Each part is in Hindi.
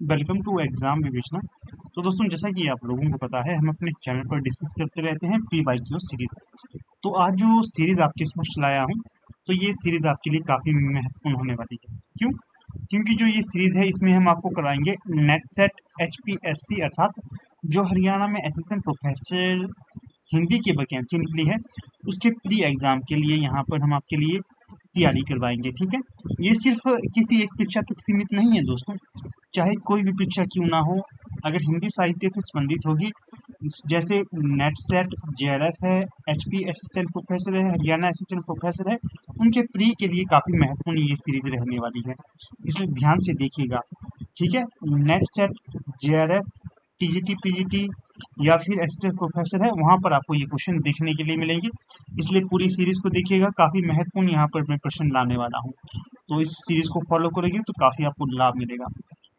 वेलकम टू एग्जाम विवेचना। तो दोस्तों, जैसा कि आप लोगों को पता है, हम अपने चैनल पर डिस्कस करते रहते हैं प्री बाई क्यू सीरीज। तो आज जो सीरीज आपके समक्ष लाया हूँ, तो ये सीरीज आपके लिए काफ़ी महत्वपूर्ण होने वाली है। क्यों? क्योंकि जो ये सीरीज है, इसमें हम आपको कराएंगे नेट सेट HPSC, अर्थात जो हरियाणा में असिस्टेंट प्रोफेसर हिंदी की वैकेंसी निकली है, उसके प्री एग्जाम के लिए यहाँ पर हम आपके लिए तैयारी करवाएंगे। ठीक है, ये सिर्फ किसी एक परीक्षा तक सीमित नहीं है दोस्तों, चाहे कोई भी परीक्षा क्यों ना हो, अगर हिंदी साहित्य से संबंधित होगी, जैसे नेट सेट, JRF है, HP असिस्टेंट प्रोफेसर है, हरियाणा असिस्टेंट प्रोफेसर है, उनके प्री के लिए काफ़ी महत्वपूर्ण ये सीरीज रहने वाली है, इसलिए ध्यान से देखिएगा। ठीक है, net SET, JRF, TGT, PGT या फिर असिस्टेंट प्रोफेसर है, वहाँ पर आपको ये क्वेश्चन देखने के लिए मिलेंगे, इसलिए पूरी सीरीज को देखिएगा। काफ़ी महत्वपूर्ण यहाँ पर मैं प्रश्न लाने वाला हूँ, तो इस सीरीज को फॉलो करेंगे तो काफ़ी आपको लाभ मिलेगा।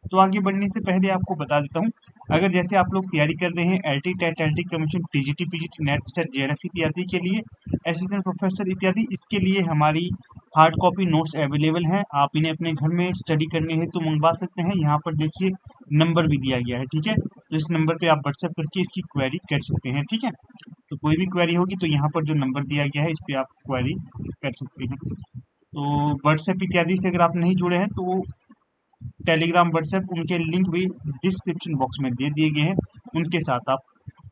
तो आगे बढ़ने से पहले आपको बता देता हूँ, अगर जैसे आप लोग तैयारी कर रहे हैं LT, TET, LT commission, TGT, PGT, NET SET, JRF इत्यादि के लिए, असिस्टेंट प्रोफेसर इत्यादि, इसके लिए हमारी हार्ड कॉपी नोट्स अवेलेबल हैं। आप इन्हें अपने घर में स्टडी करने हैं तो मंगवा सकते हैं। यहाँ पर देखिए नंबर भी दिया गया है। ठीक है, तो इस नंबर पे आप व्हाट्सएप करके इसकी क्वेरी कर सकते हैं। ठीक है, तो कोई भी क्वेरी होगी तो यहाँ पर जो नंबर दिया गया है, इस पर आप क्वेरी कर सकते हैं। तो व्हाट्सएप इत्यादि से अगर आप नहीं जुड़े हैं तो टेलीग्राम, व्हाट्सएप, उनके लिंक भी डिस्क्रिप्शन बॉक्स में दे दिए गए हैं, उनके साथ आप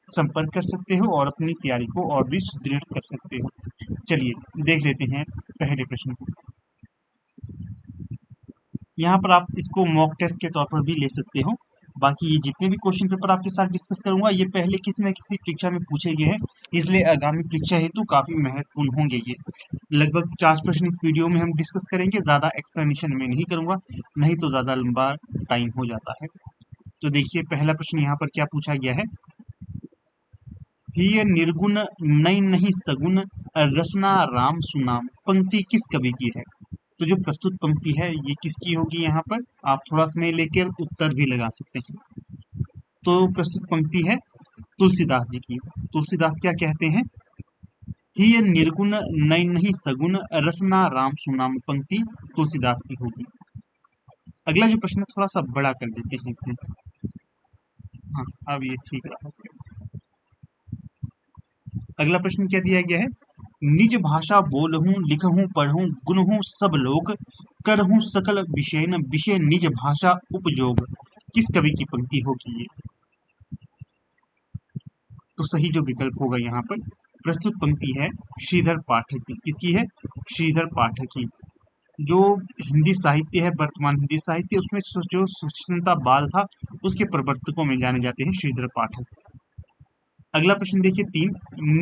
संपर्क कर सकते हो और अपनी तैयारी को और भी सुदृढ़ कर सकते हो। चलिए देख लेते हैं पहले प्रश्न को। यहाँ पर आप इसको मॉक टेस्ट के तौर पर भी ले सकते हो। बाकी ये जितने भी क्वेश्चन पेपर आपके साथ डिस्कस करूंगा, ये पहले किसी न किसी परीक्षा में पूछे गए हैं, इसलिए आगामी परीक्षा हेतु काफी महत्वपूर्ण होंगे। ये लगभग 50 प्रश्न इस वीडियो में हम डिस्कस करेंगे, ज्यादा एक्सप्लेनेशन में नहीं करूंगा, नहीं तो ज्यादा लंबा टाइम हो जाता है। तो देखिए पहला प्रश्न यहाँ पर क्या पूछा गया है। ही निर्गुण नई नहीं सगुन, रसना राम सुनाम, पंक्ति किस कवि की है? तो जो प्रस्तुत पंक्ति है ये किसकी होगी? यहाँ पर आप थोड़ा समय लेकर उत्तर भी लगा सकते हैं। तो प्रस्तुत पंक्ति है तुलसीदास जी की। तुलसीदास क्या कहते हैं? ही निर्गुण नई नहीं सगुन, रसना राम सुनाम, पंक्ति तुलसीदास की होगी। अगला जो प्रश्न है थोड़ा सा बड़ा कर देते हैं इसे। हाँ, अब ये ठीक रहा। अगला प्रश्न क्या दिया गया है? निज भाषा बोलहूं लिखहूं पढ़ूं, गुनहूं सब लोग, करहूं सकल विषय न विषय निज भाषा उपजोग, किस कवि की पंक्ति होगी ये? तो सही जो विकल्प होगा यहाँ पर, प्रस्तुत पंक्ति है श्रीधर पाठक की। किसकी है? श्रीधर पाठक की। जो हिंदी साहित्य है, वर्तमान हिंदी साहित्य, उसमें जो स्वच्छंदता बाल था, उसके प्रवर्तकों में जाने जाते हैं श्रीधर पाठक। अगला प्रश्न देखिए 3,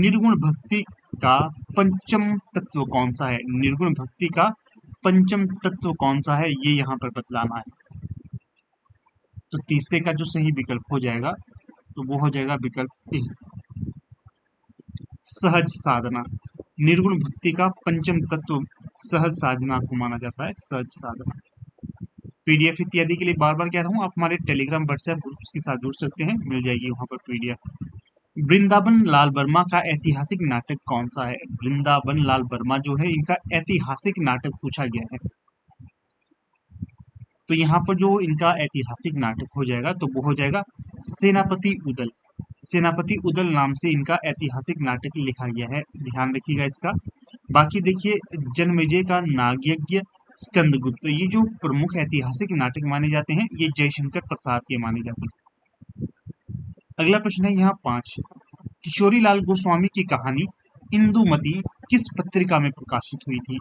निर्गुण भक्ति का पंचम तत्व कौन सा है? निर्गुण भक्ति का पंचम तत्व कौन सा है, ये यहाँ पर बतलाना है। तो तीसरे का जो सही विकल्प हो जाएगा, तो वो हो जाएगा विकल्प ए, सहज साधना। निर्गुण भक्ति का पंचम तत्व सहज साधना को माना जाता है, सहज साधना। PDF इत्यादि के लिए बार बार कह रहा हूँ, आप हमारे टेलीग्राम, व्हाट्सएप ग्रुप के साथ जुड़ सकते हैं, मिल जाएगी वहां पर PDF। वृंदावन लाल वर्मा का ऐतिहासिक नाटक कौन सा है? वृंदावन लाल वर्मा जो है, इनका ऐतिहासिक नाटक पूछा गया है। तो यहाँ पर जो इनका ऐतिहासिक नाटक हो जाएगा, तो वो हो जाएगा सेनापति उदल। सेनापति उदल नाम से इनका ऐतिहासिक नाटक लिखा गया है, ध्यान रखिएगा इसका। बाकी देखिए जन्मेजय का नागयज्ञ, स्कंदगुप्त, ये जो प्रमुख ऐतिहासिक नाटक माने जाते हैं, ये जयशंकर प्रसाद के माने जाते हैं। अगला प्रश्न है यहाँ 5, किशोरीलाल गोस्वामी की कहानी इंदुमती किस पत्रिका में प्रकाशित हुई थी?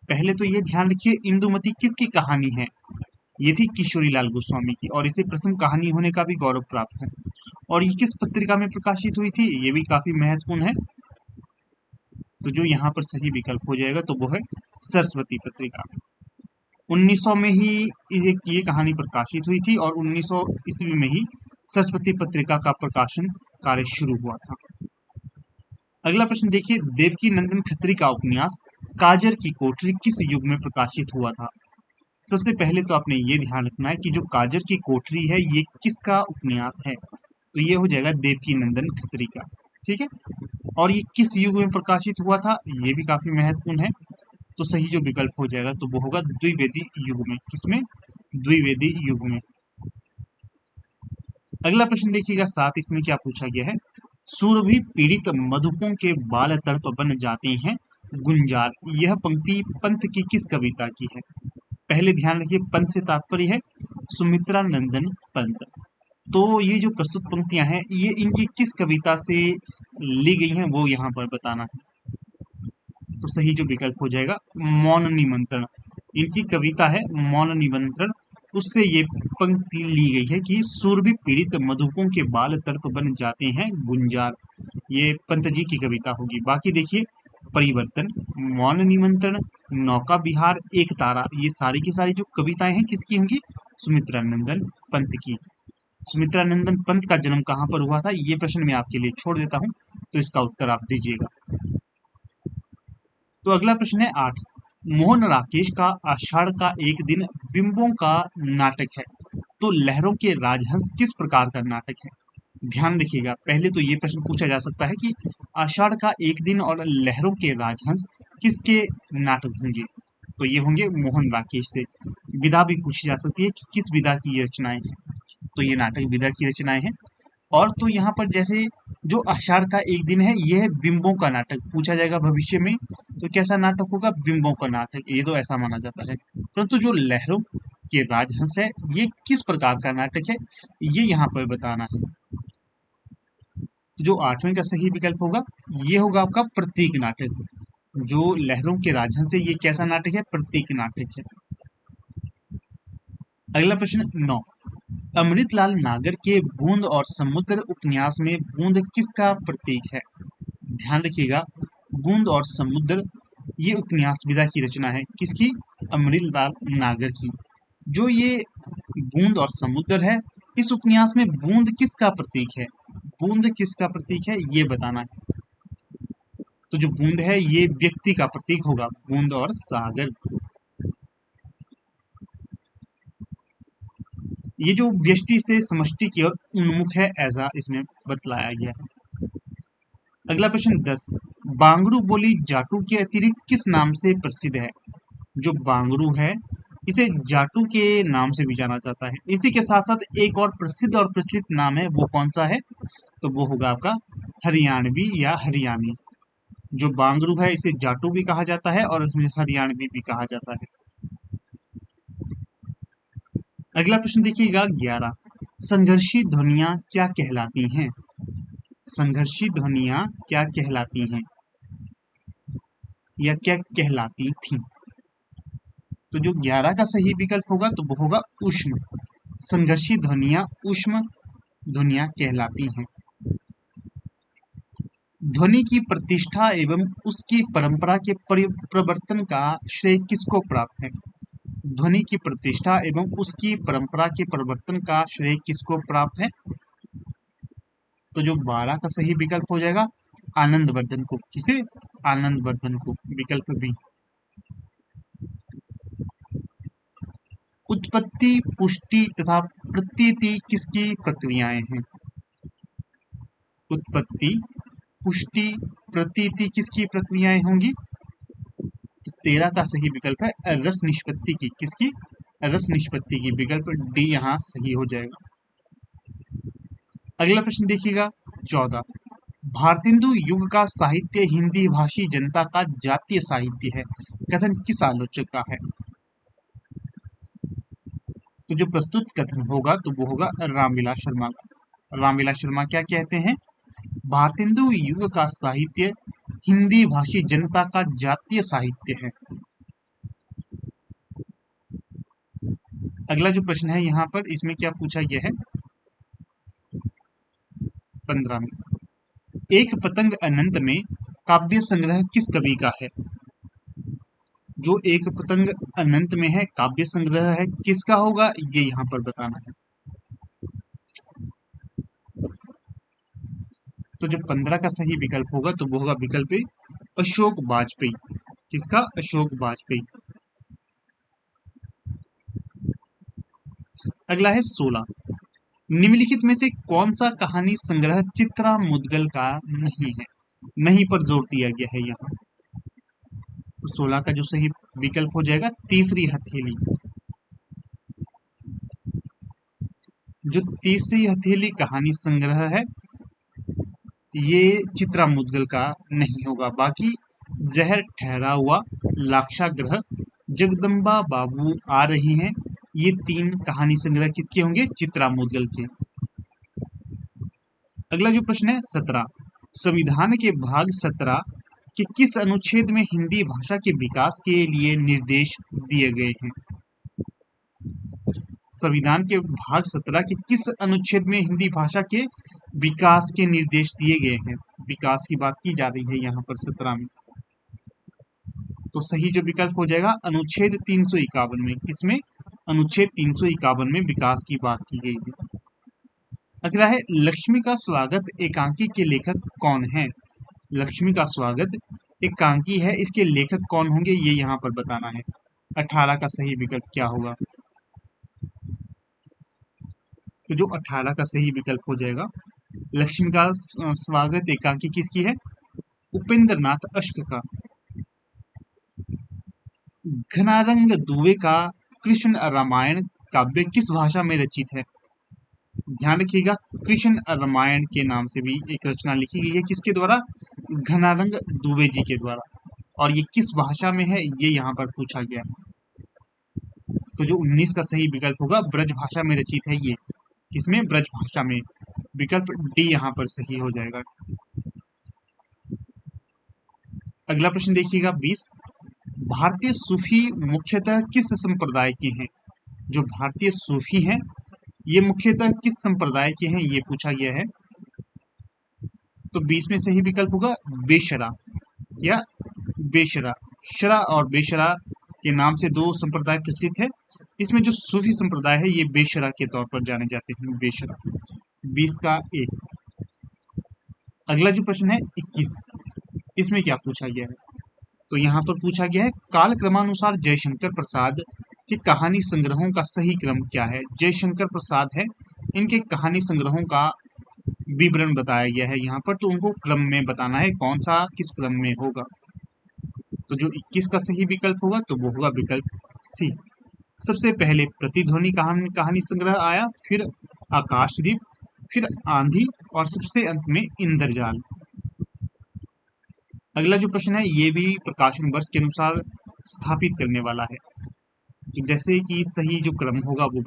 पहले तो ये ध्यान रखिए, इंदुमती किसकी कहानी है? ये थी किशोरीलाल गोस्वामी की, और इसे प्रथम कहानी होने का भी गौरव प्राप्त है। और ये किस पत्रिका में प्रकाशित हुई थी, ये भी काफी महत्वपूर्ण है। तो जो यहाँ पर सही विकल्प हो जाएगा, तो वो है सरस्वती पत्रिका। 1900 में ही ये कहानी प्रकाशित हुई थी, और 1900 ईस्वी में ही सरस्वती पत्रिका का प्रकाशन कार्य शुरू हुआ था। अगला प्रश्न देखिए, देवकी नंदन खत्री का उपन्यास काजर की कोठरी किस युग में प्रकाशित हुआ था? सबसे पहले तो आपने ये ध्यान रखना है कि जो काजर की कोठरी है, ये किसका उपन्यास है? तो ये हो जाएगा देवकी नंदन खत्री का। ठीक है, और ये किस युग में प्रकाशित हुआ था, ये भी काफी महत्वपूर्ण है। तो सही जो विकल्प हो जाएगा, तो वो होगा द्विवेदी युग में। किसमें? द्विवेदी युग में। अगला प्रश्न देखिएगा साथ इसमें क्या पूछा गया है। सुरभि पीड़ित मधुपों के बाल तड़प बन जाते हैं गुंजार, यह पंक्ति पंत की किस कविता की है। पहले ध्यान रखिए, पंत से तात्पर्य है सुमित्रा नंदन पंत। तो ये जो प्रस्तुत पंक्तियां हैं ये इनकी किस कविता से ली गई हैं वो यहाँ पर बताना है। तो सही जो विकल्प हो जाएगा मौन निमंत्रण, इनकी कविता है मौन निमंत्रण, उससे ये पंक्ति ली गई है कि सुरभि पीड़ित मधुपों के बाल तर्प बन जाते हैं गुंजार, ये पंत जी की कविता होगी। बाकी देखिए परिवर्तन, मौन निमंत्रण, नौका विहार, एक तारा, ये सारी की सारी जो कविताएं हैं किसकी होंगी, सुमित्रा नंदन पंत की। सुमित्रा नंदन पंत का जन्म कहाँ पर हुआ था ये प्रश्न मैं आपके लिए छोड़ देता हूँ, तो इसका उत्तर आप दीजिएगा। तो अगला प्रश्न है 8। मोहन राकेश का आषाढ़ का एक दिन बिंबों का नाटक है, तो लहरों के राजहंस किस प्रकार का नाटक है। ध्यान रखिएगा, पहले तो ये प्रश्न पूछा जा सकता है कि आषाढ़ का एक दिन और लहरों के राजहंस किसके नाटक होंगे, तो ये होंगे मोहन राकेश से। विधा भी पूछी जा सकती है कि किस विधा की ये रचनाएं हैं, तो ये नाटक विधा की रचनाएं हैं। और तो यहाँ पर जैसे जो आषाढ़ का एक दिन है यह है बिंबों का नाटक, पूछा जाएगा भविष्य में तो कैसा नाटक होगा, बिंबों का नाटक, ये तो ऐसा माना जाता है। परंतु जो लहरों के राजहंस है ये किस प्रकार का नाटक है ये यहाँ पर बताना है। तो जो 8वें का सही विकल्प होगा ये होगा आपका प्रतीक नाटक। जो लहरों के राजहंस है ये कैसा नाटक है, प्रतीक नाटक है। अगला प्रश्न 9। अमृतलाल नागर के बूंद और समुद्र उपन्यास में बूंद किसका प्रतीक है। ध्यान रखिएगा, बूंद और समुद्र ये उपन्यास विधा की रचना है, किसकी, अमृतलाल नागर की। जो ये बूंद और समुद्र है इस उपन्यास में बूंद किसका प्रतीक है, बूंद किसका प्रतीक है ये बताना है। तो जो बूंद है ये व्यक्ति का प्रतीक होगा, बूंद और सागर। ये जो व्यष्टि से समष्टि की ओर उन्मुख है ऐसा इसमें बतलाया गया है। अगला प्रश्न 10। बांगड़ू बोली जाटू के अतिरिक्त किस नाम से प्रसिद्ध है। जो बांगड़ू है इसे जाटू के नाम से भी जाना जाता है, इसी के साथ साथ एक और प्रसिद्ध और प्रचलित नाम है, वो कौन सा है, तो वो होगा आपका हरियाणवी या हरियाणी। जो बांगड़ू है इसे जाटू भी कहा जाता है और हरियाणवी भी कहा जाता है। अगला प्रश्न देखिएगा 11। संघर्षी ध्वनियां क्या कहलाती हैं। संघर्षी ध्वनियां क्या कहलाती हैं या क्या कहलाती थी। तो जो 11 का सही विकल्प होगा तो वो होगा ऊष्म। संघर्षी ध्वनियां ऊष्म ध्वनियां कहलाती हैं। ध्वनि की प्रतिष्ठा एवं उसकी परंपरा के प्रवर्तन का श्रेय किसको प्राप्त है। ध्वनि की प्रतिष्ठा एवं उसकी परंपरा के परिवर्तन का श्रेय किसको प्राप्त है। तो जो 12 का सही विकल्प हो जाएगा आनंदवर्धन को, किसे, आनंदवर्धन को, विकल्प बी। उत्पत्ति पुष्टि तथा प्रतीति किसकी प्रक्रियाएं हैं। उत्पत्ति पुष्टि प्रतीति किसकी प्रक्रियाएं होंगी। तो 13 का सही विकल्प है रस निष्पत्ति की, किसकी, रस निष्पत्ति की, विकल्प डी यहाँ सही हो जाएगा। अगला प्रश्न देखिएगा 14। भारतेंदु युग का साहित्य हिंदी भाषी जनता का जातीय साहित्य है, कथन किस आलोचक का है। तो जो प्रस्तुत कथन होगा तो वो होगा रामविलास शर्मा का। रामविलास शर्मा क्या कहते हैं, भारतेंदु युग का साहित्य हिंदी भाषी जनता का जातीय साहित्य है। अगला जो प्रश्न है यहाँ पर इसमें क्या पूछा गया है 15 में। एक पतंग अनंत में काव्य संग्रह किस कवि का है। जो एक पतंग अनंत में है काव्य संग्रह है किसका होगा ये यहाँ पर बताना है। तो जो 15 का सही विकल्प होगा तो वो होगा विकल्प ए अशोक वाजपेयी, किसका, अशोक वाजपेयी। अगला है 16। निम्नलिखित में से कौन सा कहानी संग्रह चित्रा मुद्गल का नहीं है, नहीं पर जोर दिया गया है यहाँ। तो 16 का जो सही विकल्प हो जाएगा तीसरी हथेली। जो तीसरी हथेली कहानी संग्रह है ये चित्रा मुद्गल का नहीं होगा। बाकी जहर ठहरा हुआ, लाक्षाग्रह, जगदम्बा बाबू आ रही हैं, ये तीन कहानी संग्रह किसके होंगे? चित्रा मुद्गल के। अगला जो प्रश्न है 17, संविधान के भाग 17 के किस अनुच्छेद में हिंदी भाषा के विकास के लिए निर्देश दिए गए हैं? संविधान के भाग 17 के किस अनुच्छेद में हिंदी भाषा के विकास के निर्देश दिए गए हैं? विकास की बात की जा रही है यहाँ पर 17 में। तो सही जो विकल्प हो जाएगा अनुच्छेद 351 में। किसमें? अनुच्छेद 351 में विकास की बात की गई है। अगला है लक्ष्मी का स्वागत एकांकी के लेखक कौन है? लक्ष्मी का स्वागत एकांकी है, इसके लेखक कौन होंगे ये यहाँ पर बताना है। 18 का सही विकल्प क्या होगा? तो जो 18 का सही विकल्प हो जाएगा लक्ष्मी का स्वागत एकांकी किसकी है? उपेंद्र नाथ अश्क का। घनारंग दुबे का कृष्ण रामायण काव्य किस भाषा में रचित है? ध्यान रखिएगा, कृष्ण रामायण के नाम से भी एक रचना लिखी गई है, किसके द्वारा? घनारंग दुबे जी के द्वारा। और ये किस भाषा में है ये यहाँ पर पूछा गया है। तो जो 19 का सही विकल्प होगा ब्रज भाषा में रचित है ये। किसमें? ब्रज भाषा में। विकल्प डी यहाँ पर सही हो जाएगा। अगला प्रश्न देखिएगा 20, भारतीय सूफी मुख्यतः किस संप्रदाय के हैं? जो भारतीय सूफी हैं ये मुख्यतः किस संप्रदाय के हैं ये पूछा गया है। तो 20 में सही विकल्प होगा बेशरा या बेशरा। शरा और बेशरा के नाम से दो संप्रदाय प्रचलित है। इसमें जो सूफी संप्रदाय है ये बेशरा के तौर पर जाने जाते हैं, बेशरा। 20 का ए। अगला जो प्रश्न है 21, इसमें क्या पूछा गया है? तो यहाँ पर पूछा गया है काल क्रमानुसार जयशंकर प्रसाद के कहानी संग्रहों का सही क्रम क्या है? जयशंकर प्रसाद है, इनके कहानी संग्रहों का विवरण बताया गया है यहाँ पर, तो उनको क्रम में बताना है कौन सा किस क्रम में होगा। तो जो 21 का सही विकल्प होगा तो वो होगा विकल्प सी। सबसे पहले प्रतिध्वनि कहानी संग्रह आया, फिर आकाशदीप, फिर आंधी और सबसे अंत में इंद्रजाल। अगला जो प्रश्न है ये भी प्रकाशन वर्ष के अनुसार स्थापित करने वाला है। तो जैसे कि सही जो क्रम होगा वो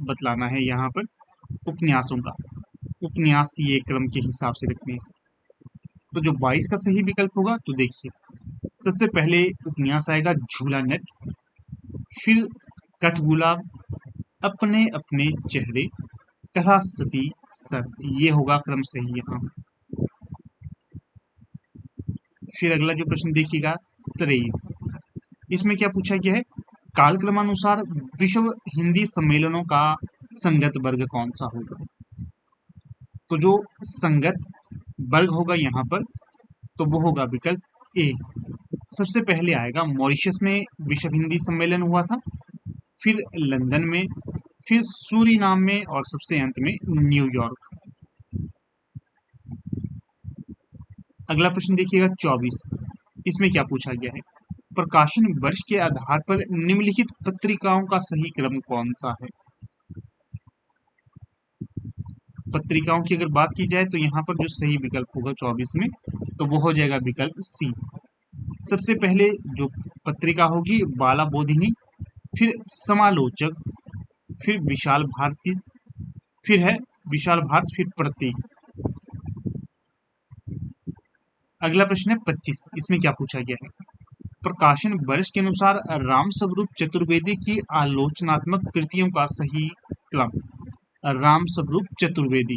बतलाना है यहाँ पर उपन्यासों का। उपन्यास ये क्रम के हिसाब से रखने हैं। तो जो 22 का सही विकल्प होगा तो देखिए सबसे पहले उपन्यास आएगा झूला नट, फिर कठगुलाब, अपने अपने चेहरे, कथा सती सर, ये होगा क्रम सही यहाँ। फिर अगला जो प्रश्न देखिएगा 23, इसमें क्या पूछा गया है? कालक्रमानुसार विश्व हिंदी सम्मेलनों का संगत वर्ग कौन सा होगा? तो जो संगत वर्ग होगा यहाँ पर तो वो होगा विकल्प ए। सबसे पहले आएगा मॉरिशस में विश्व हिंदी सम्मेलन हुआ था, फिर लंदन में, फिर सूरीनाम में और सबसे अंत में न्यूयॉर्क। अगला प्रश्न देखिएगा 24, इसमें क्या पूछा गया है? प्रकाशन वर्ष के आधार पर निम्नलिखित पत्रिकाओं का सही क्रम कौन सा है? पत्रिकाओं की अगर बात की जाए तो यहाँ पर जो सही विकल्प होगा 24 में तो वो हो जाएगा विकल्प सी। सबसे पहले जो पत्रिका होगी बाला बोधिनी, फिर समालोचक, फिर विशाल भारती, फिर है विशाल भारत, फिर प्रतीक। अगला प्रश्न है 25, इसमें क्या पूछा गया है? प्रकाशन वर्ष के अनुसार राम स्वरूप चतुर्वेदी की आलोचनात्मक कृतियों का सही क्रम। राम स्वरूप चतुर्वेदी,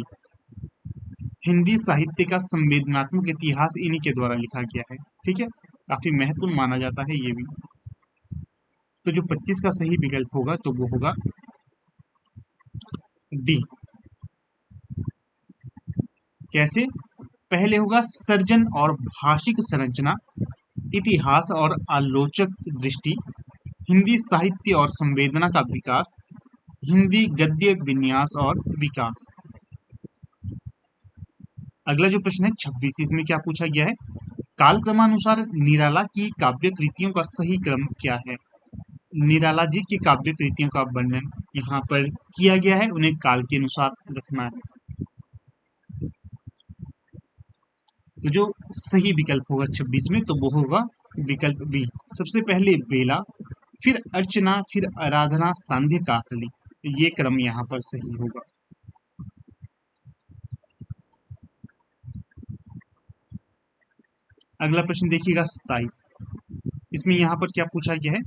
हिंदी साहित्य का संवेदनात्मक इतिहास इन्हीं के द्वारा लिखा गया है। ठीक है, काफी महत्वपूर्ण माना जाता है ये भी। तो जो 25 का सही विकल्प होगा तो वो होगा डी। कैसे? पहले होगा सर्जन और भाषिक संरचना, इतिहास और आलोचक दृष्टि, हिंदी साहित्य और संवेदना का विकास, हिंदी गद्य विन्यास और विकास। अगला जो प्रश्न है 26, इसमें क्या पूछा गया है? कालक्रमानुसार निराला की काव्य कृतियों का सही क्रम क्या है? निराला जी की काव्य कृतियों का वर्णन यहाँ पर किया गया है उन्हें काल के अनुसार रखना है। तो जो सही विकल्प होगा 26 में, तो वो होगा विकल्प बी। सबसे पहले बेला, फिर अर्चना, फिर आराधना, सांध्य, काकली, ये क्रम यहाँ पर सही होगा। अगला प्रश्न देखिएगा 27। इसमें यहाँ पर क्या पूछा गया है,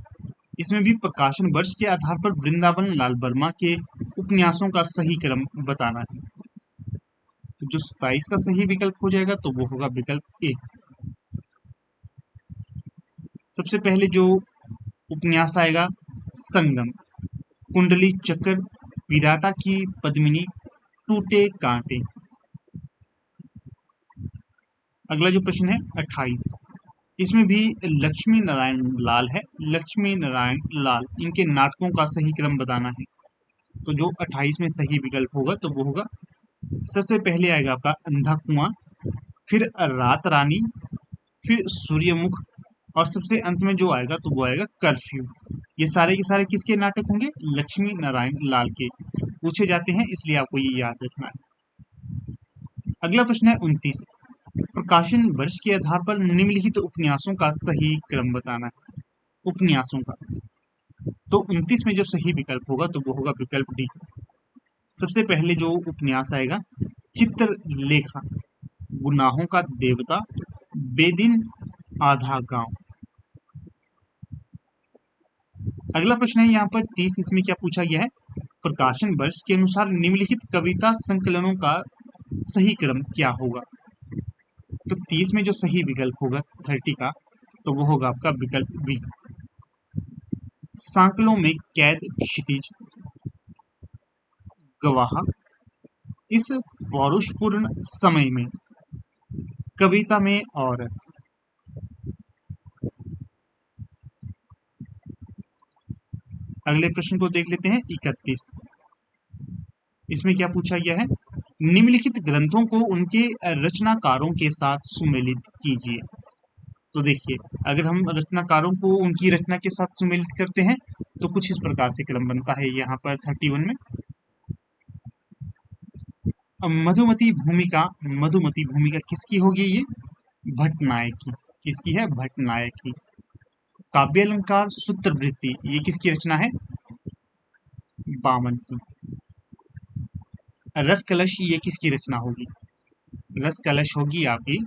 इसमें भी प्रकाशन वर्ष के आधार पर वृंदावन लाल वर्मा के उपन्यासों का सही क्रम बताना है। तो जो 27 का सही विकल्प हो जाएगा तो वो होगा विकल्प ए। सबसे पहले जो उपन्यास आएगा संगम, कुंडली चक्र, विराटा की पद्मिनी, टूटे कांटे। अगला जो प्रश्न है 28, इसमें भी लक्ष्मी नारायण लाल है, लक्ष्मी नारायण लाल, इनके नाटकों का सही क्रम बताना है। तो जो 28 में सही विकल्प होगा तो वो होगा, सबसे पहले आएगा आपका अंधा कुआं, फिर रात रानी, फिर सूर्यमुख, और सबसे अंत में जो आएगा तो वो आएगा कर्फ्यू। ये सारे के सारे किसके नाटक होंगे, लक्ष्मी नारायण लाल के पूछे जाते हैं, इसलिए आपको ये याद रखना है। अगला प्रश्न है 29, प्रकाशन वर्ष के आधार पर निम्नलिखित उपन्यासों का सही क्रम बताना है। उपन्यासों का, तो 29 में जो सही विकल्प होगा तो वो होगा विकल्प डी। सबसे पहले जो उपन्यास आएगा चित्रलेखा, गुनाहों का देवता, बेदिन, आधा गांव। अगला प्रश्न है यहाँ पर 30, इसमें क्या पूछा गया है, प्रकाशन वर्ष के अनुसार निम्नलिखित कविता संकलनों का सही क्रम क्या होगा। तो 30 में जो सही विकल्प होगा 30 का, तो वो होगा आपका विकल्प बी। सांकलों में कैद क्षितिज, गवाह, इस पौरुषपूर्ण समय में, कविता में औरत। अगले प्रश्न को देख लेते हैं 31। इसमें क्या पूछा गया है, निम्नलिखित ग्रंथों को उनके रचनाकारों के साथ सुमेलित कीजिए। तो देखिए, अगर हम रचनाकारों को उनकी रचना के साथ सुमेलित करते हैं तो कुछ इस प्रकार से क्रम बनता है। यहाँ पर 31 में मधुमती भूमिका, मधुमती भूमिका किसकी होगी, ये भट्टनायक की। किसकी है, भट्टनायक की। काव्य अलंकार सूत्रवृत्ति, ये किसकी रचना है, बामन की। रस कलश, ये किसकी रचना होगी, रस कलश होगी आपकी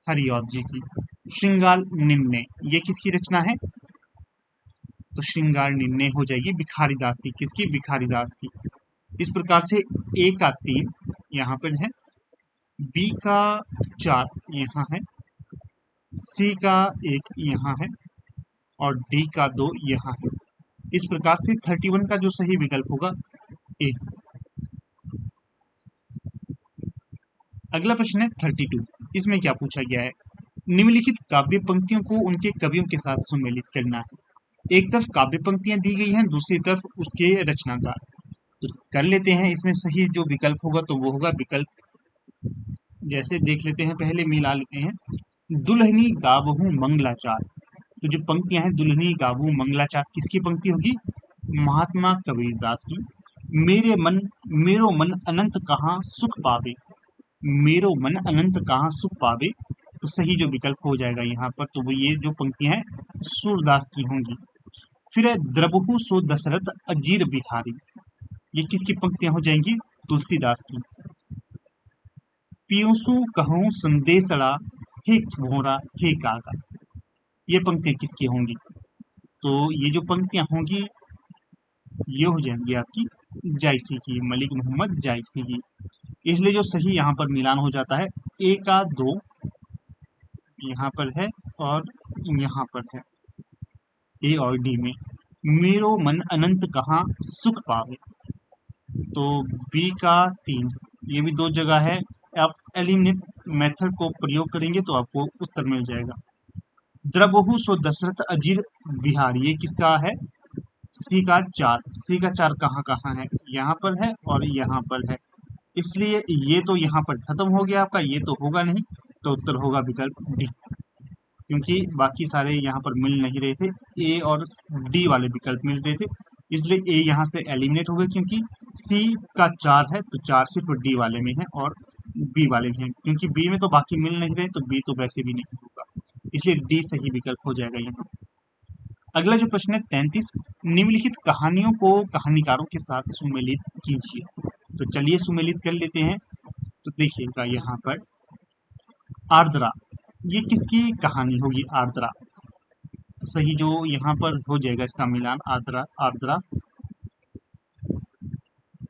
हरिऔध जी की। श्रृंगार निन्ने, ये किसकी रचना है, तो श्रृंगार निन्ने हो जाएगी भिखारी दास की। किसकी, भिखारी दास की। इस प्रकार से ए का 3 यहाँ पर है, बी का 4 यहाँ है, सी का 1 यहाँ है, और डी का 2 यहाँ है। इस प्रकार से 31 का जो सही विकल्प होगा ए। अगला प्रश्न है 32। इसमें क्या पूछा गया है, निम्नलिखित काव्य पंक्तियों को उनके कवियों के साथ सुमेलित करना है। एक तरफ काव्य पंक्तियां दी गई हैं, दूसरी तरफ उसके रचनाकार। तो कर लेते हैं, इसमें सही जो विकल्प होगा तो वो होगा विकल्प, जैसे देख लेते हैं, पहले मिला लेते हैं। दुल्हनी गावहू मंगलाचार, तो जो पंक्तियां हैं दुल्हनी गावहू मंगलाचार किसकी पंक्ति होगी, महात्मा कबीरदास की। मेरो मन अनंत कहाँ सुख पावे, मेरो मन अनंत कहाँ सुख पावे, तो सही जो विकल्प हो जाएगा यहाँ पर, तो वो ये जो पंक्तियां हैं सूरदास की होंगी। फिर है द्रबहु सो दशरथ अजीर बिहारी, ये किसकी पंक्तियां हो जाएंगी, तुलसीदास की। पियूसु कहूँ संदेशड़ा, हे भोरा हे कागा, ये पंक्तियां किसकी होंगी, तो ये जो पंक्तियां होंगी ये हो जाएंगी आपकी जायसी की, मलिक मोहम्मद जायसी की। इसलिए जो सही यहाँ पर मिलान हो जाता है, ए का 2 यहाँ पर है और यहाँ पर है, ए और डी में। मेरो मन अनंत कहाँ सुख पावे, तो बी का 3, ये भी 2 जगह है। आप एलिमिनेट मेथड को प्रयोग करेंगे तो आपको उत्तर मिल जाएगा। द्रबहु सो दशरथ अजीर बिहारी, ये किसका है, सी का 4। सी का 4 कहाँ कहाँ है, यहाँ पर है और यहाँ पर है, इसलिए ये तो यहाँ पर खत्म हो गया आपका, ये तो होगा नहीं, तो उत्तर होगा विकल्प डी, क्योंकि बाकी सारे यहाँ पर मिल नहीं रहे थे, ए और डी वाले विकल्प मिल रहे थे, इसलिए ए यहाँ से एलिमिनेट हो गया, क्योंकि सी का 4 है तो 4 सिर्फ डी वाले में है और बी वाले में है, क्योंकि बी में तो बाकी मिल नहीं रहे तो बी तो वैसे भी नहीं होगा, इसलिए डी सही विकल्प हो जाएगा यहाँ। अगला जो प्रश्न है 33, निम्नलिखित कहानियों को कहानीकारों के साथ सुमेलित कीजिए। तो चलिए सुमेलित कर लेते हैं। तो देखिएगा यहाँ पर आर्द्रा, ये किसकी कहानी होगी आर्द्रा? तो सही जो यहाँ पर हो जाएगा इसका मिलान आर्द्रा आर्द्रा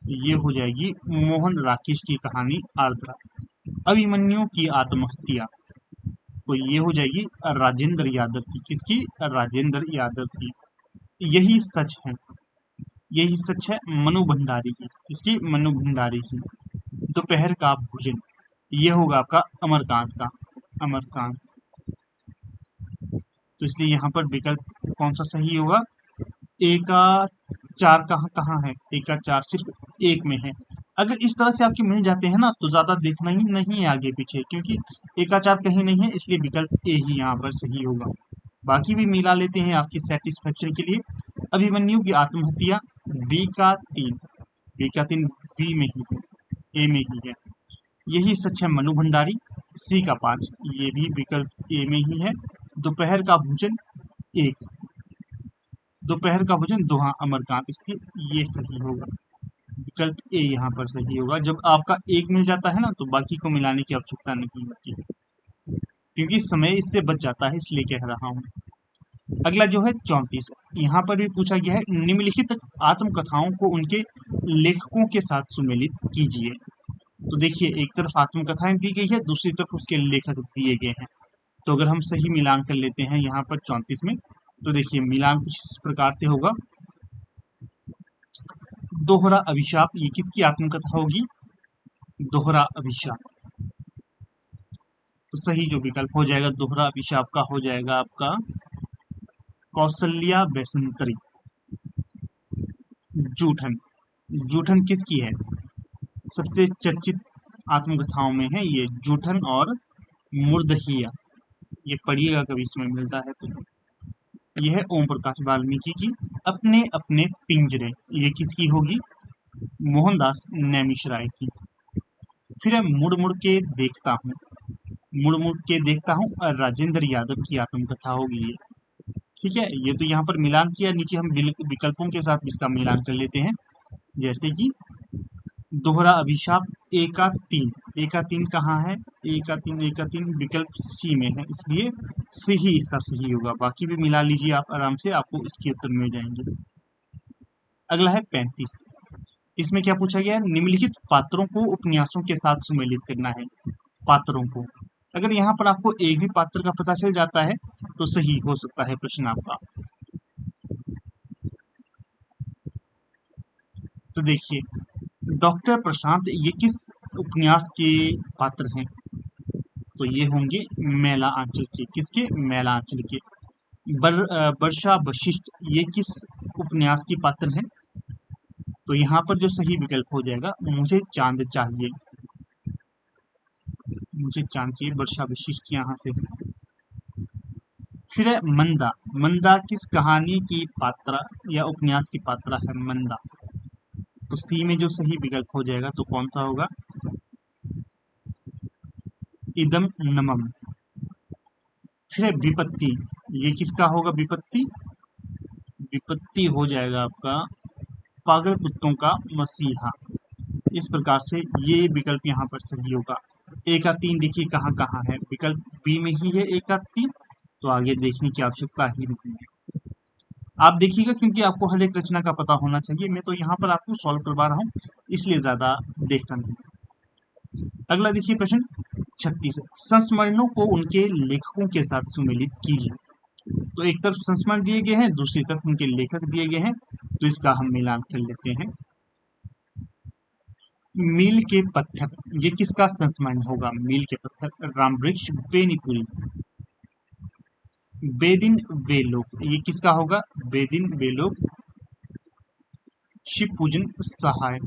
ये हो जाएगी मोहन राकेश की कहानी आर्द्रा। अभिमन्यु की आत्महत्या, तो ये हो जाएगी राजेंद्र यादव की, किसकी? राजेंद्र यादव की। यही सच है, यही सच है मनु भंडारी की, किसकी? मनु भंडारी की। दोपहर का भोजन, ये होगा आपका अमरकांत का, अमरकांत। तो इसलिए यहाँ पर विकल्प कौन सा सही होगा? ए का 4 कहाँ कहाँ है? ए का 4 सिर्फ एक में है। अगर इस तरह से आपके मिल जाते हैं ना तो ज्यादा देखना ही नहीं है आगे पीछे, क्योंकि ए का 4 कहीं नहीं है, इसलिए विकल्प ए ही यहाँ पर सही होगा। बाकी भी मिला लेते हैं आपकी सेटिस्फेक्शन के लिए। अभिमन्यु की आत्महत्या बी का 3, बी का 3 बी में ही है, ए में ही है। यही सच है मनु भंडारी सी का 5, ये भी विकल्प ए में ही है। दोपहर का भोजन 1, दोपहर का भोजन 2 हाँ अमरकांत, इसलिए ये सही होगा, विकल्प ए यहाँ पर सही होगा। जब आपका एक मिल जाता है ना तो बाकी को मिलाने की आवश्यकता नहीं होती, क्योंकि समय इससे बच जाता है, इसलिए कह रहा हूँ। अगला जो है 34, यहाँ पर भी पूछा गया है निम्नलिखित आत्मकथाओं को उनके लेखकों के साथ सुमेलित कीजिए। तो देखिए एक तरफ आत्मकथाएं दी गई है, दूसरी तरफ उसके लेखक दिए गए हैं। तो अगर हम सही मिलान कर लेते हैं यहाँ पर 34 में, तो देखिए मिलान कुछ इस प्रकार से होगा। दोहरा अभिशाप, ये किसकी आत्मकथा होगी? दोहरा अभिशाप। तो सही जो विकल्प हो जाएगा दोहरा अभिशाप का हो जाएगा आपका कौशल्या वैसंतरी। जूठन, जूठन किसकी है? सबसे चर्चित आत्मकथाओं में है ये जूठन और मुर्दहिया, ये पढ़िएगा कभी इसमें मिलता है तो। यह है ओम प्रकाश वाल्मीकि की अपने अपने पिंजरे, ये किसकी होगी? मोहनदास नैमिषराय की। फिर है मुड़ मुड़ के देखता हूँ, मुड़ मुड़ के देखता हूँ राजेंद्र यादव की आत्मकथा होगी ये। ठीक है, ये तो यहाँ पर मिलान किया, नीचे हम विकल्पों के साथ इसका मिलान कर लेते हैं। जैसे कि दोहरा अभिशाप ए का 3, ए का 3 कहाँ है? ए का 3, ए का 3 विकल्प सी में है, इसलिए सी ही इसका सही होगा। बाकी भी मिला लीजिए आप आराम से, आपको इसके उत्तर मिल जाएंगे। अगला है 35, इसमें क्या पूछा गया है? निम्नलिखित पात्रों को उपन्यासों के साथ सुमेलित करना है। पात्रों को, अगर यहाँ पर आपको एक भी पात्र का पता चल जाता है तो सही हो सकता है प्रश्न आपका। तो देखिए डॉक्टर प्रशांत ये किस उपन्यास के पात्र हैं? तो ये होंगे मैला आंचल के, किसके? मैला आंचल के। वर्षा वशिष्ठ ये किस उपन्यास की पात्र हैं? तो यहाँ पर जो सही विकल्प हो जाएगा मुझे चांद चाहिए, मुझे चांद चाहिए, वर्षा वशिष्ठ यहाँ से। फिर है मंदा, मंदा किस कहानी की पात्रा या उपन्यास की पात्रा है मंदा? तो सी में जो सही विकल्प हो जाएगा तो कौन सा होगा? इदम नमम। फिर है विपत्ति, ये किसका होगा? विपत्ति, विपत्ति हो जाएगा आपका पागल कुत्तों का मसीहा। इस प्रकार से ये विकल्प यहाँ पर सही होगा। ए का 3 देखिए कहाँ कहाँ है, विकल्प बी में ही है ए का 3, तो आगे देखने की आवश्यकता ही नहीं है। आप देखिएगा क्योंकि आपको हर एक रचना का पता होना चाहिए, मैं तो यहाँ पर आपको सॉल्व करवा रहा हूँ इसलिए ज्यादा देखता नहीं। अगला देखिए प्रश्न 36, संस्मरणों को उनके लेखकों के साथ सुमेलित कीजिए। तो एक तरफ संस्मरण दिए गए हैं, दूसरी तरफ उनके लेखक दिए गए हैं, तो इसका हम मिलान कर लेते हैं। मील के पत्थर, ये किसका संस्मरण होगा? मील के पत्थर रामवृक्ष बेनीपुरी। बेदिन बेलोक, ये किसका होगा? बेदिन बेलोक शिव पूजन सहाय।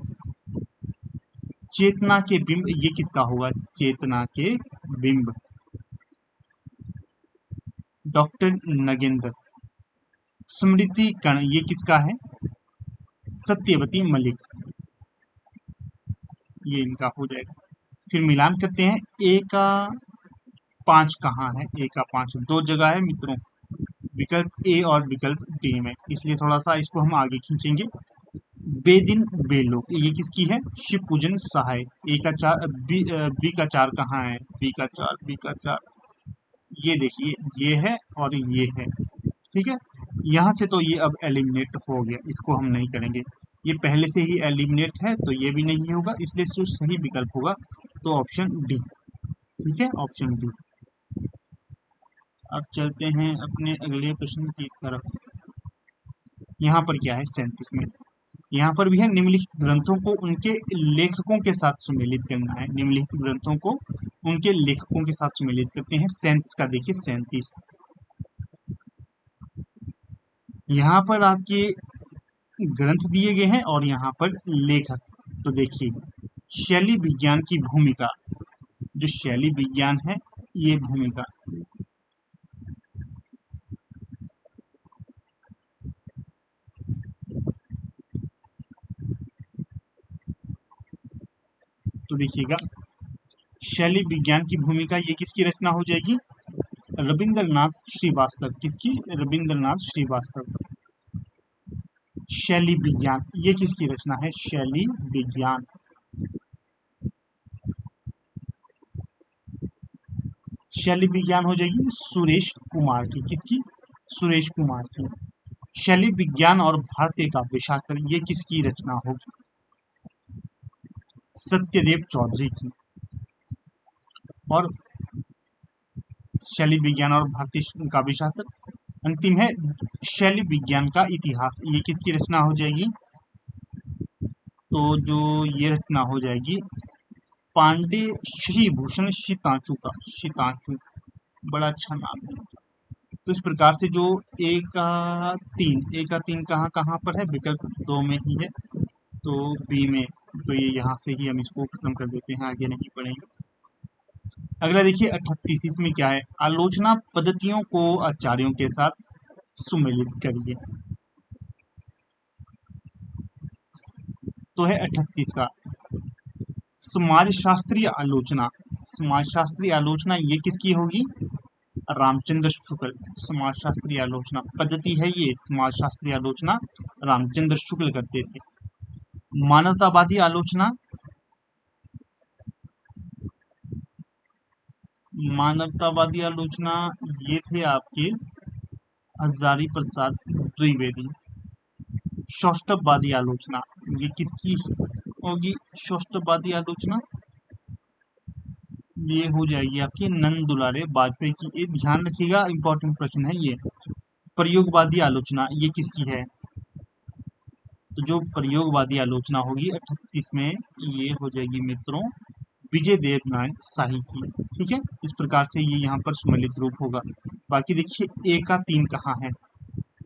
चेतना के बिंब, ये किसका होगा? चेतना के बिंब डॉक्टर नगेंद्र। स्मृति कण, ये किसका है? सत्यवती मलिक, ये इनका हो जाएगा। फिर मिलान करते हैं, ए का 5 कहाँ है, ए का 5 दो जगह है मित्रों, विकल्प ए और विकल्प डी में, इसलिए थोड़ा सा इसको हम आगे खींचेंगे। बेदिन बेलोक, ये किसकी है, शिव पूजन सहाय, ए का 4, बी का 4 कहाँ है, बी का 4, ये देखिए ये है और ये है, ठीक है। यहाँ से तो ये अब एलिमिनेट हो गया, इसको हम नहीं करेंगे, ये पहले से ही एलिमिनेट है, तो ये भी नहीं होगा, इसलिए जो सही विकल्प होगा तो ऑप्शन डी, ठीक है, ऑप्शन डी। अब चलते हैं अपने अगले प्रश्न की तरफ। यहाँ पर क्या है 37 में, यहाँ पर भी है, निम्नलिखित ग्रंथों को उनके लेखकों के साथ सुमेलित करना है, निम्नलिखित ग्रंथों को उनके लेखकों के साथ सुमेलित करते हैं। 37 का देखिए 37, यहाँ पर आपके ग्रंथ दिए गए हैं और यहाँ पर लेखक, तो देखिए शैली विज्ञान की भूमिका, जो शैली विज्ञान है ये भूमिका, तो देखिएगा शैली विज्ञान की भूमिका ये किसकी रचना हो जाएगी, रविंद्रनाथ श्रीवास्तव, किसकी, रविंद्रनाथ श्रीवास्तव। शैली विज्ञान ये किसकी रचना है, शैली विज्ञान, शैली विज्ञान हो जाएगी सुरेश कुमार की, किसकी, सुरेश कुमार की। शैली विज्ञान और भारतीय काव्य शास्त्र ये किसकी रचना होगी, सत्यदेव चौधरी की। और शैली विज्ञान और भारतीय काव्य शास्त्र, अंतिम है शैली विज्ञान का इतिहास, ये किसकी रचना हो जाएगी, तो जो ये रचना हो जाएगी पांडे श्री भूषण शीतांशु का, शीतांशु बड़ा अच्छा नाम है। तो इस प्रकार से जो ए का तीन कहाँ कहाँ पर है, विकल्प 2 में ही है, तो बी में, तो ये यहाँ से ही हम इसको खत्म कर देते हैं, आगे नहीं पढ़ेंगे। अगला देखिए 38, इसमें क्या है, आलोचना पद्धतियों को आचार्यों के साथ सुमेलित करिए, तो है 38 का समाजशास्त्रीय आलोचना, समाजशास्त्रीय आलोचना ये किसकी होगी, रामचंद्र शुक्ल, समाजशास्त्रीय आलोचना पद्धति है ये, समाजशास्त्रीय आलोचना रामचंद्र शुक्ल करते थे। मानवतावादी आलोचना, मानवतावादी आलोचना ये थे आपके हजारी प्रसाद द्विवेदी। सौष्ठववादी आलोचना ये किसकी होगी, सौष्ठववादी आलोचना ये हो जाएगी आपकी नंद दुलारे वाजपेयी की, ये ध्यान रखिएगा, इंपॉर्टेंट प्रश्न है ये। प्रयोगवादी आलोचना ये किसकी है, तो जो प्रयोगवादी आलोचना होगी 38 में ये हो जाएगी मित्रों विजय देव नारायण शाही की, ठीक है। इस प्रकार से ये यहाँ पर सुमेलित रूप होगा। बाकी देखिए ए का 3 कहाँ है,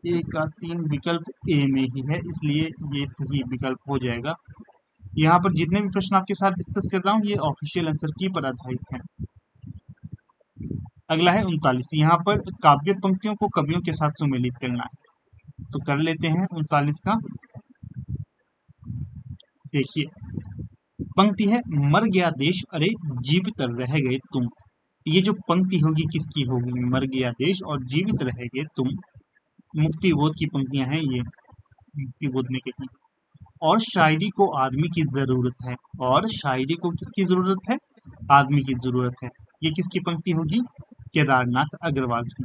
ए का 3 विकल्प ए में ही है, इसलिए ये सही विकल्प हो जाएगा। यहाँ पर जितने भी प्रश्न आपके साथ डिस्कस कर रहा हूँ ये ऑफिशियल आंसर की पर आधारित है। अगला है 39, यहाँ पर काव्य पंक्तियों को कवियों के साथ सुमेलित करना है, तो कर लेते हैं 39 का। देखिए पंक्ति है, मर गया देश अरे जीवित रह गए तुम, ये जो पंक्ति होगी किसकी होगी, मर गया देश और जीवित रह गए तुम, मुक्ति बोध की पंक्तियां हैं ये, मुक्ति बोध ने कही। और शायरी को आदमी की जरूरत है, और शायरी को किसकी जरूरत है, आदमी की जरूरत है, ये किसकी पंक्ति होगी, केदारनाथ अग्रवाल की।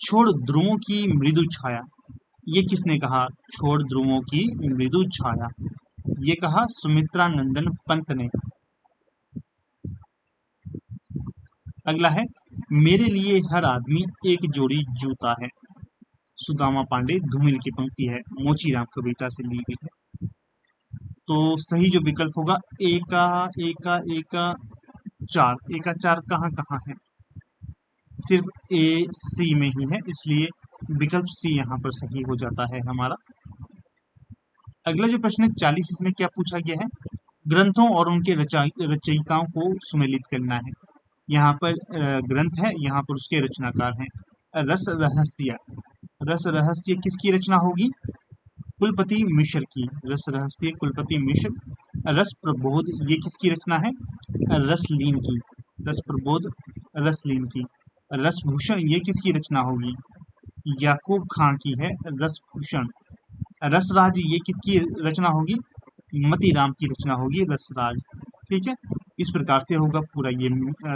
छोड़ ध्रुवों की मृदु छाया, ये किसने कहा, छोड़ ध्रुवों की मृदु छाया, ये कहा सुमित्रा नंदन पंत ने। अगला है, मेरे लिए हर आदमी एक जोड़ी जूता है, सुदामा पांडे धूमिल की पंक्ति है, मोचीराम कविता से ली गई है। तो सही जो विकल्प होगा ए का 4 कहाँ कहाँ है, सिर्फ ए सी में ही है, इसलिए विकल्प सी यहाँ पर सही हो जाता है हमारा। अगला जो प्रश्न है 40, इसमें क्या पूछा गया है, ग्रंथों और उनके रचयिताओं को सुमेलित करना है। यहाँ पर ग्रंथ है, यहाँ पर उसके रचनाकार हैं। रस रहस्य, रस रहस्य किसकी रचना होगी, कुलपति मिश्र की, रस रहस्य कुलपति मिश्र। रस प्रबोध ये किसकी रचना है? रसलीन की, रस प्रबोध रसलीन की। रसभूषण ये किसकी रचना होगी? याकूब खां की है रसभूषण। रसराज ये किसकी रचना होगी? मतीराम की रचना होगी रसराज। ठीक है, इस प्रकार से होगा पूरा ये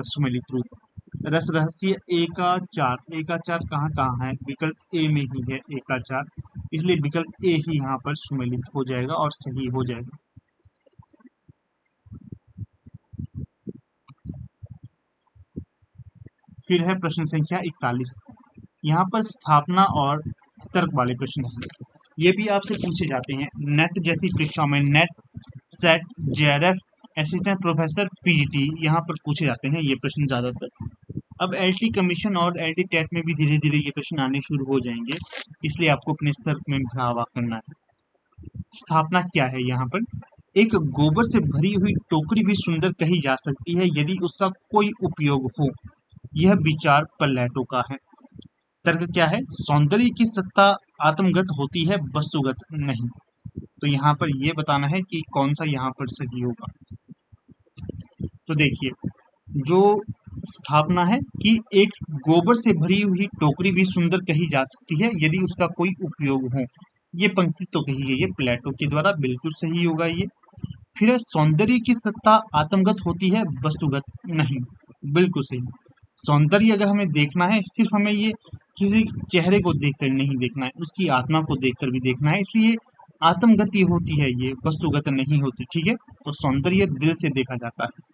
सुमेलित रूप। रस रहस्य एकाचार, एकाचार कहाँ कहाँ है? विकल्प ए में ही है एकाचार, इसलिए विकल्प ए ही यहाँ पर सुमेलित हो जाएगा और सही हो जाएगा। फिर है प्रश्न संख्या 41। यहाँ पर स्थापना और तर्क वाले प्रश्न हैं। ये भी आपसे पूछे जाते हैं नेट जैसी परीक्षाओं में, net, set, JRF, assistant professor, PGT, यहाँ पर पूछे जाते हैं ये प्रश्न ज़्यादातर। अब एलटी कमीशन और एलटी टेट में भी धीरे धीरे ये प्रश्न आने शुरू हो जाएंगे, इसलिए आपको अपने स्तर में बढ़ावा करना है। स्थापना क्या है? यहाँ पर एक गोबर से भरी हुई टोकरी भी सुंदर कही जा सकती है यदि उसका कोई उपयोग हो, यह विचार प्लेटो का है। तर्क क्या है? सौंदर्य की सत्ता आत्मगत होती है, वस्तुगत नहीं। तो यहाँ पर ये बताना है कि कौन सा यहाँ पर सही होगा। तो देखिए, जो स्थापना है कि एक गोबर से भरी हुई टोकरी भी सुंदर कही जा सकती है यदि उसका कोई उपयोग हो, ये पंक्ति तो कही गई है प्लेटो के द्वारा, बिल्कुल सही होगा ये। फिर सौंदर्य की सत्ता आत्मगत होती है, वस्तुगत नहीं, बिल्कुल सही। सौंदर्य अगर हमें देखना है, सिर्फ हमें ये किसी चेहरे को देखकर नहीं देखना है, उसकी आत्मा को देखकर भी देखना है, इसलिए आत्मगति होती है, ये वस्तुगत नहीं होती। ठीक है, तो सौंदर्य दिल से देखा जाता है।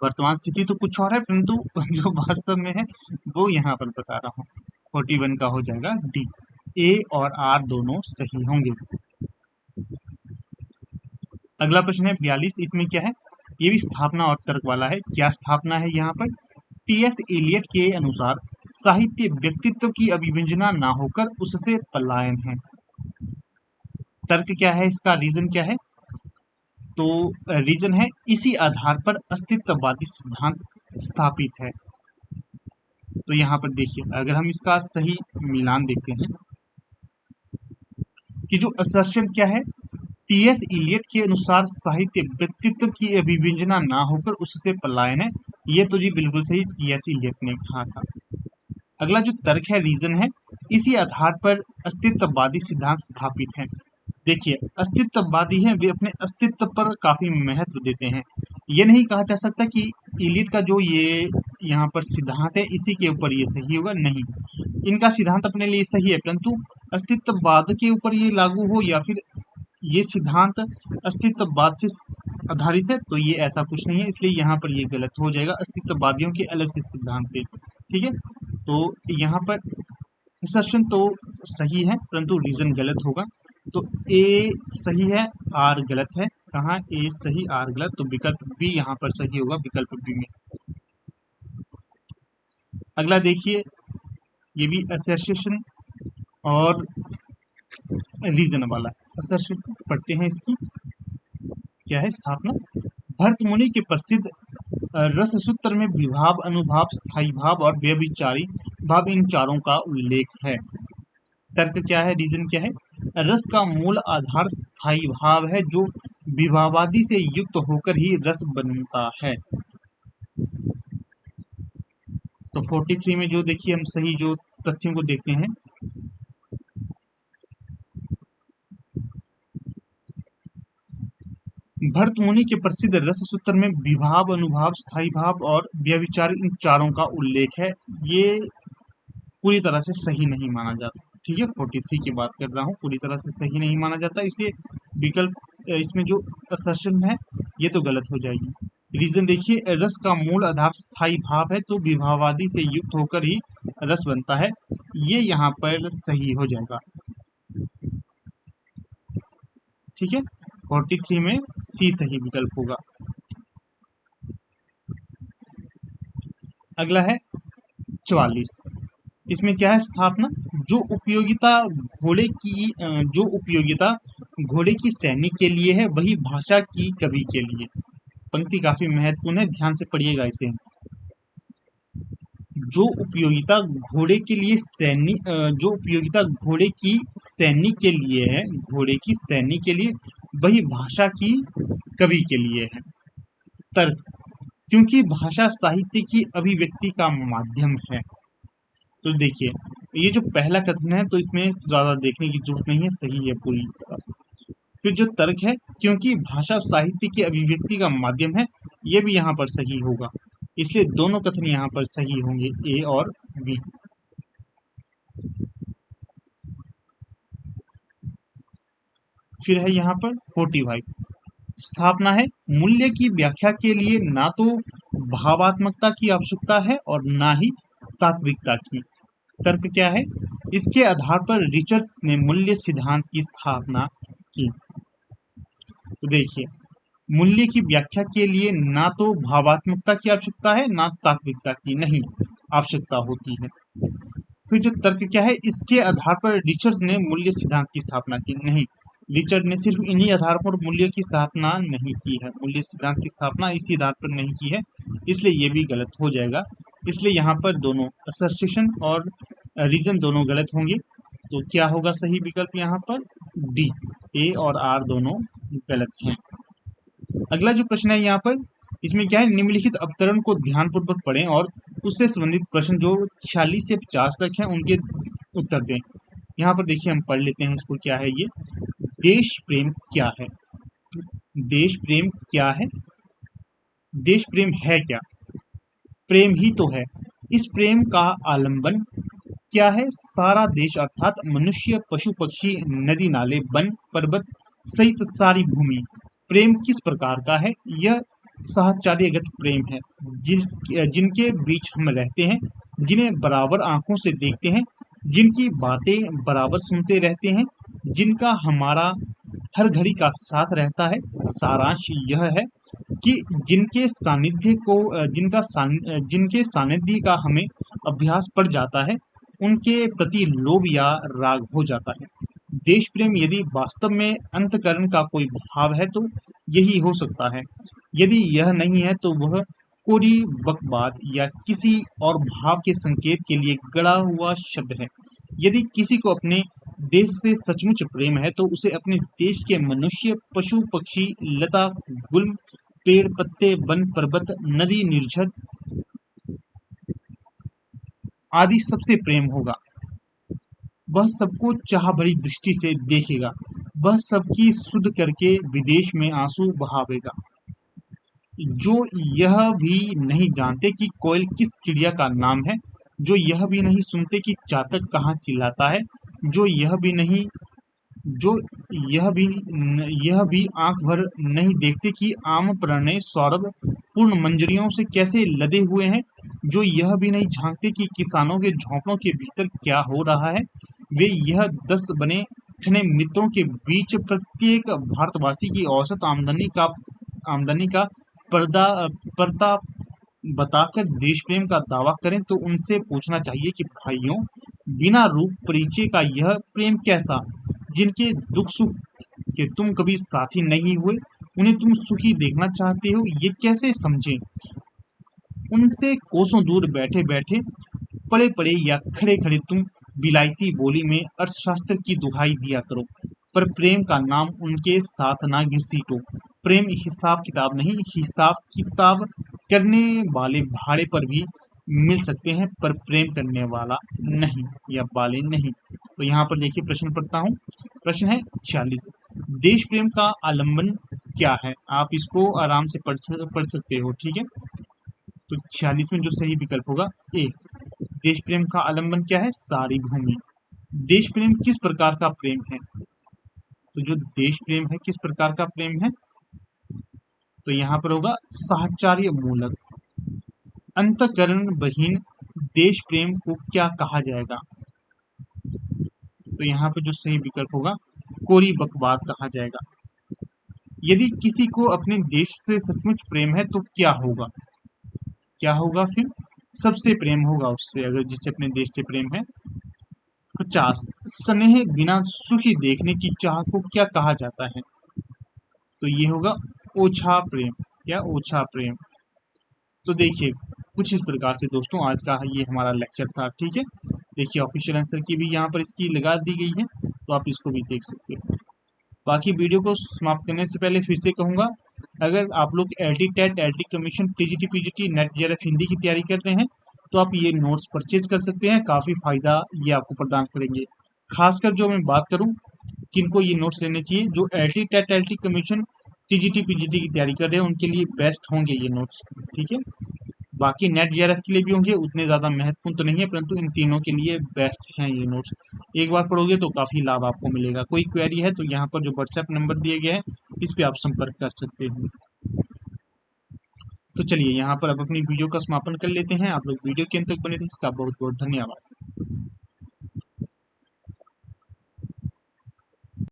वर्तमान स्थिति तो कुछ और है, परंतु जो वास्तव में है वो यहाँ पर बता रहा हूँ। 41 का हो जाएगा डी, ए और आर दोनों सही होंगे। अगला प्रश्न है 42। इसमें क्या है? ये भी स्थापना और तर्क वाला है। क्या स्थापना है यहाँ पर? टी.एस. एलियट के अनुसार साहित्य व्यक्तित्व की अभिव्यंजना ना होकर उससे पलायन है। तर्क क्या है इसका? रीजन क्या है? तो रीजन है इसी आधार पर अस्तित्ववादी सिद्धांत स्थापित है। तो यहाँ पर देखिए, अगर हम इसका सही मिलान देखते हैं कि जो असर्शन क्या है, टी.एस. इलियट के अनुसार साहित्य व्यक्तित्व की अभिव्यंजना ना होकर उससे पलायन है, ये तो जी बिल्कुल सही टी.एस. इलियट ने कहा था। अगला जो तर्क है, रीजन है इसी आधार पर अस्तित्ववादी सिद्धांत स्थापित है। देखिए, अस्तित्ववादी हैं, वे अपने अस्तित्व पर काफी महत्व देते हैं। ये नहीं कहा जा सकता कि इलियट का जो ये यहाँ पर सिद्धांत है इसी के ऊपर ये सही होगा, नहीं। इनका सिद्धांत अपने लिए सही है, परंतु अस्तित्ववाद के ऊपर ये लागू हो या फिर ये सिद्धांत अस्तित्ववाद से आधारित है, तो ये ऐसा कुछ नहीं है, इसलिए यहाँ पर ये गलत हो जाएगा। अस्तित्ववादियों के अलग से सिद्धांत थे। ठीक है, तो यहाँ पर असर्शन तो सही है, परंतु रीजन गलत होगा। तो ए सही है, आर गलत है। कहाँ? ए सही, आर गलत, तो विकल्प बी यहाँ पर सही होगा, विकल्प बी में। अगला देखिए, ये भी असर्शन और रीजन वाला। असर्शन पढ़ते हैं इसकी क्या है? स्थापना भरत मुनि के प्रसिद्ध रस सूत्र में विभाव, अनुभाव, स्थायी भाव और व्यभिचारी भाव, इन चारों का उल्लेख है। तर्क क्या है? रीजन क्या है? रस का मूल आधार स्थायी भाव है जो विभावादि से युक्त होकर ही रस बनता है। तो 43 में जो देखिए, हम सही जो तथ्यों को देखते हैं, भरत मुनि के प्रसिद्ध रस सूत्र में विभाव, अनुभाव, स्थायी भाव और व्यभिचार, इन चारों का उल्लेख है। ये पूरी तरह से सही नहीं माना जाता। ठीक है, 43 की बात कर रहा हूँ, पूरी तरह से सही नहीं माना जाता, इसलिए विकल्प इसमें जो असर्शन है ये तो गलत हो जाएगी। रीजन देखिए, रस का मूल आधार स्थायी भाव है तो विभावादि से युक्त होकर ही रस बनता है, ये यहाँ पर सही हो जाएगा। ठीक है, 43 में सी सही विकल्प होगा। अगला है 44। इसमें क्या है? स्थापना जो उपयोगिता घोड़े की सैनिक के लिए है वही भाषा की कवि के लिए। पंक्ति काफी महत्वपूर्ण है, ध्यान से पढ़िएगा इसे। जो उपयोगिता घोड़े के लिए जो उपयोगिता घोड़े की सैनी के लिए है, घोड़े की सैनी के लिए, वही भाषा की कवि के लिए है। तर्क, क्योंकि भाषा साहित्य की अभिव्यक्ति का माध्यम है। तो देखिए, ये जो पहला कथन है तो इसमें ज्यादा देखने की जरूरत नहीं है, सही है पूरी तरह से। फिर जो तर्क है, क्योंकि भाषा साहित्य की अभिव्यक्ति का माध्यम है, ये भी यहाँ पर सही होगा। इसलिए दोनों कथन यहाँ पर सही होंगे, ए और बी। फिर है यहाँ पर 45, स्थापना है, मूल्य की व्याख्या के लिए ना तो भावात्मकता की आवश्यकता है और ना ही तात्विकता की। तर्क क्या है, इसके आधार पर रिचर्ड्स ने मूल्य सिद्धांत की स्थापना की। तो देखिए, मूल्य की व्याख्या के लिए ना तो भावात्मकता की आवश्यकता है ना तात्विकता की नहीं आवश्यकता होती है। फिर जो तर्क क्या है, इसके आधार पर रिचर्ड्स ने मूल्य सिद्धांत की स्थापना की नहीं, रिचर्ड ने सिर्फ इन्हीं आधार पर मूल्य की स्थापना नहीं की है, मूल्य सिद्धांत की स्थापना इसी आधार पर नहीं की है, इसलिए ये भी गलत हो जाएगा। इसलिए यहाँ पर दोनों असर्शन और रीजन दोनों गलत होंगे। तो क्या होगा सही विकल्प यहाँ पर, डी, ए और आर दोनों गलत हैं। अगला जो प्रश्न है यहाँ पर, इसमें क्या है, निम्नलिखित अवतरण को ध्यानपूर्वक पढ़ें और उससे संबंधित प्रश्न जो 46 से 50 तक हैं उनके उत्तर दें। यहाँ पर देखिए, हम पढ़ लेते हैं इसको, क्या है ये, देश प्रेम क्या है। देश प्रेम क्या है, देश प्रेम है क्या, प्रेम ही तो है। इस प्रेम का आलंबन क्या है, सारा देश अर्थात मनुष्य, पशु पक्षी, नदी नाले, वन पर्वत सहित सारी भूमि। प्रेम किस प्रकार का है, यह साहचर्यगत प्रेम है, जिनके बीच हम रहते हैं, जिन्हें बराबर आंखों से देखते हैं, जिनकी बातें बराबर सुनते रहते हैं, जिनका हमारा हर घड़ी का साथ रहता है। सारांश यह है कि जिनके सानिध्य का हमें अभ्यास पड़ जाता है, उनके प्रति लोभ या राग हो जाता है। देश प्रेम यदि वास्तव में अंतःकरण का कोई भाव है तो यही हो सकता है, यदि यह नहीं है तो वह कोरी बकवाद या किसी और भाव के संकेत के लिए गढ़ा हुआ शब्द है। यदि किसी को अपने देश से सचमुच प्रेम है तो उसे अपने देश के मनुष्य, पशु पक्षी, लता गुल्म, पेड़ पत्ते, वन पर्वत, नदी निर्झर आदि सबसे प्रेम होगा। वह सबको चाह भरी दृष्टि से देखेगा, वह सबकी सुध करके विदेश में आंसू बहावेगा। जो यह भी नहीं जानते कि कोयल किस चिड़िया का नाम है, जो यह भी नहीं सुनते कि चातक कहाँ चिल्लाता है, जो जो यह भी आंख भर नहीं देखते कि आम प्रणय सौरभ पूर्ण मंजरियों से कैसे लदे हुए हैं, जो यह भी नहीं झांकते कि किसानों के झोंपड़ों के भीतर क्या हो रहा है, वे यह 10 बने ठने मित्रों के बीच प्रत्येक भारतवासी की औसत आमदनी का पर्दा पर्दा बताकर देश प्रेम का दावा करें तो उनसे पूछना चाहिए कि भाइयों, बिना रूप परिचय का यह प्रेम कैसा, जिनके दुख सुख के तुम कभी साथी नहीं हुए, उन्हें तुम सुखी देखना चाहते हो, ये कैसे समझें। उनसे कोसों दूर बैठे बैठे, पड़े पड़े या खड़े खड़े तुम बिलायती बोली में अर्थशास्त्र की दुहाई दिया करो, पर प्रेम का नाम उनके साथ ना घसीटो। प्रेम हिसाब किताब नहीं, हिसाब किताब करने वाले भाड़े पर भी मिल सकते हैं, पर प्रेम करने वाला नहीं या वाले नहीं। तो यहाँ पर देखिए, प्रश्न पढ़ता हूँ। प्रश्न है 46, देश प्रेम का आलंबन क्या है। आप इसको आराम से पढ़ सकते हो, ठीक है। तो 46 में जो सही विकल्प होगा, ए, देश प्रेम का आलंबन क्या है, सारी भूमि। देश प्रेम किस प्रकार का प्रेम है, तो जो देश प्रेम है किस प्रकार का प्रेम है, तो यहाँ पर होगा साहचर्य मूलक। अंतःकरण बहीन देश प्रेम को क्या कहा जाएगा, तो यहाँ पर जो सही विकल्प होगा, कोरी बकवाद कहा जाएगा। यदि किसी को अपने देश से सचमुच प्रेम है तो क्या होगा, क्या होगा, फिर सबसे प्रेम होगा उससे, अगर जिससे अपने देश से प्रेम है। 50, स्नेह बिना सुखी देखने की चाह को क्या कहा जाता है, तो ये होगा ओछा प्रेम या ओछा प्रेम। तो देखिए कुछ इस प्रकार से दोस्तों आज का ये हमारा लेक्चर था। ठीक है, देखिए ऑफिशियल आंसर की भी यहाँ पर इसकी लगा दी गई है, तो आप इसको भी देख सकते हो। बाकी वीडियो को समाप्त करने से पहले फिर से कहूँगा, अगर आप लोग LT TET, LT commission, TGT PGT, NET JRF Hindi की तैयारी कर रहे हैं तो आप ये नोट्स परचेज कर सकते हैं, काफ़ी फायदा ये आपको प्रदान करेंगे। खासकर जो मैं बात करूं किनको ये नोट्स लेने चाहिए, जो LT TET, LT commission, TGT PGT की तैयारी कर रहे हैं उनके लिए बेस्ट होंगे ये नोट्स। ठीक है, बाकी नेट JRF के लिए भी होंगे, उतने ज़्यादा महत्वपूर्ण तो नहीं है, परंतु इन तीनों के लिए बेस्ट हैं ये नोट्स। एक बार पढ़ोगे तो काफ़ी लाभ आपको मिलेगा। कोई क्वेरी है तो यहाँ पर जो व्हाट्सएप नंबर दिए गए हैं इस पे आप संपर्क कर सकते हो। तो चलिए यहाँ पर अब अपनी वीडियो का समापन कर लेते हैं। आप लोग वीडियो के अंत तक बने रहिए, इसका बहुत बहुत धन्यवाद।